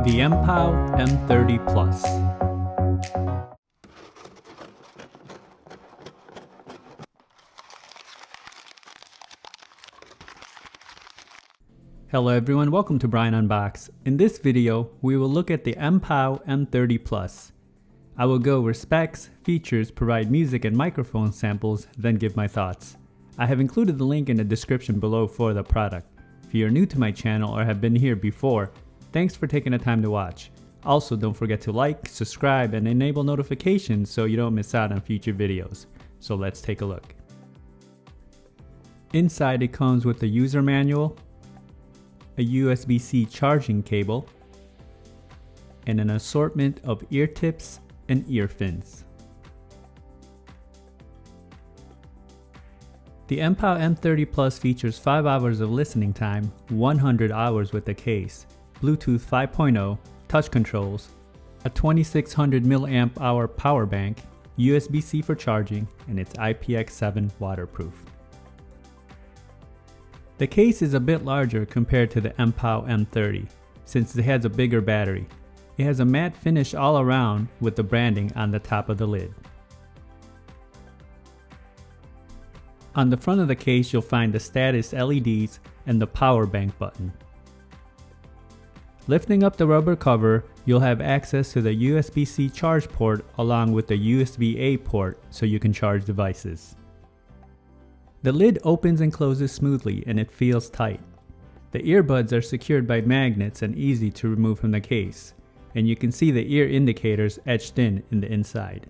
The Mpow M30 Plus. Hello everyone, welcome to Brian Unboxed. In this video, we will look at the Mpow M30 Plus. I will go over specs, features, provide music and microphone samples, then give my thoughts. I have included the link in the description below for the product. If you are new to my channel or have been here before, thanks for taking the time to watch. Also, don't forget to like, subscribe, and enable notifications so you don't miss out on future videos. So let's take a look. Inside it comes with a user manual, a USB-C charging cable, and an assortment of ear tips and ear fins. The Mpow M30 Plus features 5 hours of listening time, 100 hours with the case, Bluetooth 5.0, touch controls, a 2600 mAh power bank, USB-C for charging, and it's IPX7 waterproof. The case is a bit larger compared to the Mpow M30, since it has a bigger battery. It has a matte finish all around with the branding on the top of the lid. On the front of the case you'll find the status LEDs and the power bank button. Lifting up the rubber cover, you'll have access to the USB-C charge port along with the USB-A port so you can charge devices. The lid opens and closes smoothly and it feels tight. The earbuds are secured by magnets and easy to remove from the case, and you can see the ear indicators etched in the inside.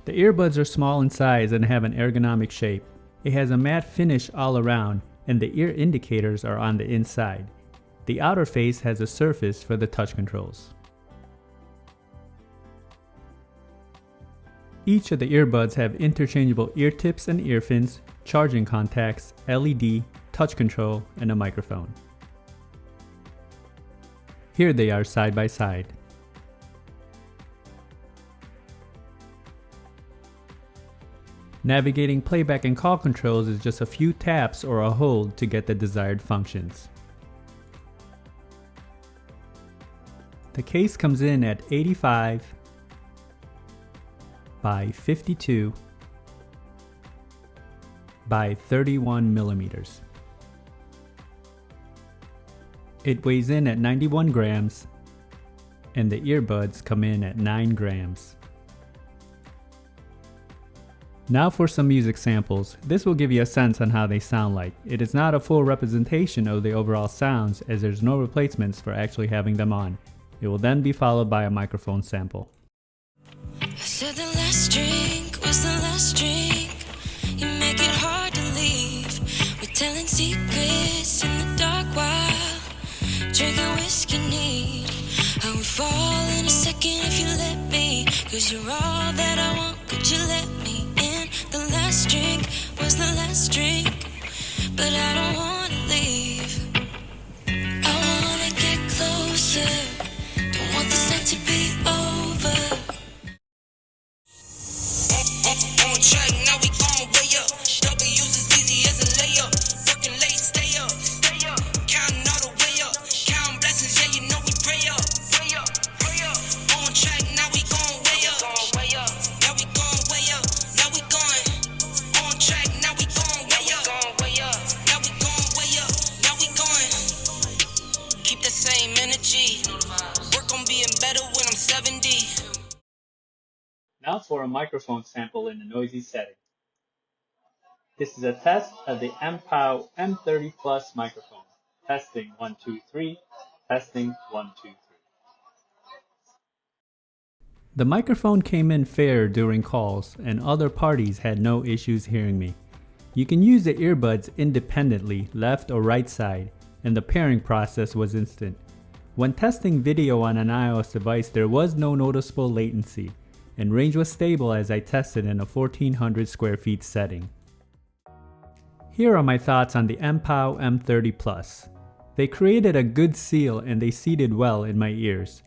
The earbuds are small in size and have an ergonomic shape. It has a matte finish all around and the ear indicators are on the inside. The outer face has a surface for the touch controls. Each of the earbuds have interchangeable ear tips and ear fins, charging contacts, LED, touch control, and a microphone. Here they are side by side. Navigating playback and call controls is just a few taps or a hold to get the desired functions. The case comes in at 85 by 52 by 31 millimeters. It weighs in at 91 grams and the earbuds come in at 9 grams. Now for some music samples. This will give you a sense on how they sound like. It is not a full representation of the overall sounds as there's no replacements for actually having them on. It will then be followed by a microphone sample. I said the last drink was the last drink. You make it hard to leave. We're telling secrets in the dark while drinking whiskey neat. I would fall in a second if you let me, 'cause you're all that I want. Could you let me in? The last drink was the last drink, but I don't wanna leave. I wanna get closer. Don't want this night to be over. On track, now we on my way up. W's as easy as a layup. Working late, stay up. Counting all the way up. Counting blessings, yeah, you know we pray up. On track, now we going way up. Now we going way up. Now we going. On track, now we going way up. Now we going way up. Now we going. Keep the same energy. Work on being better when I'm 70. Now for a microphone sample in a noisy setting. This is a test of the Mpow M30 Plus microphone. Testing 1 2 3. Testing 1 2 3. The microphone came in fair during calls and other parties had no issues hearing me. You can use the earbuds independently, left or right side, and the pairing process was instant. When testing video on an iOS device, there was no noticeable latency, and range was stable as I tested in a 1400 square feet setting. Here are my thoughts on the Mpow M30 Plus. They created a good seal and they seated well in my ears.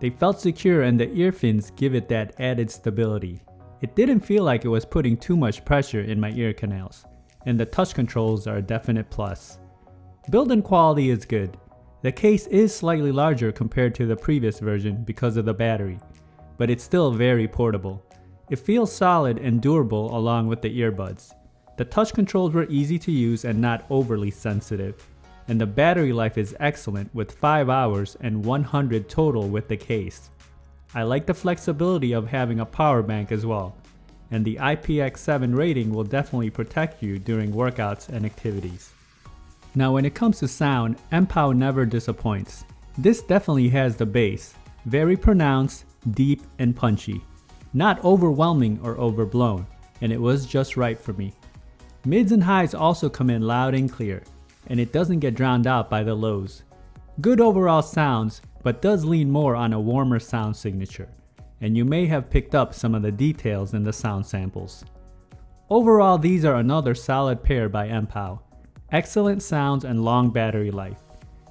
They felt secure and the ear fins give it that added stability. It didn't feel like it was putting too much pressure in my ear canals, and the touch controls are a definite plus. Build-in quality is good. The case is slightly larger compared to the previous version because of the battery, but it's still very portable. It feels solid and durable along with the earbuds. The touch controls were easy to use and not overly sensitive, and the battery life is excellent with 5 hours and 100 total with the case. I like the flexibility of having a power bank as well, and the IPX7 rating will definitely protect you during workouts and activities. Now when it comes to sound, Mpow never disappoints. This definitely has the bass, very pronounced, deep and punchy. Not overwhelming or overblown, and it was just right for me. Mids and highs also come in loud and clear, and it doesn't get drowned out by the lows. Good overall sounds, but does lean more on a warmer sound signature, and you may have picked up some of the details in the sound samples. Overall, these are another solid pair by Mpow. Excellent sounds and long battery life.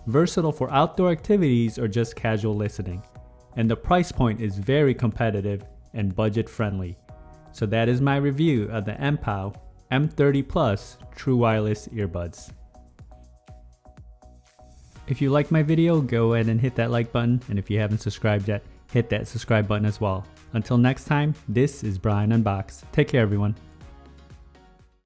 Versatile for outdoor activities or just casual listening. And the price point is very competitive and budget friendly. So that is my review of the Mpow M30 Plus True Wireless Earbuds. If you like my video, go ahead and hit that like button, and if you haven't subscribed yet, hit that subscribe button as well. Until next time, this is Brian Unboxed. Take care everyone.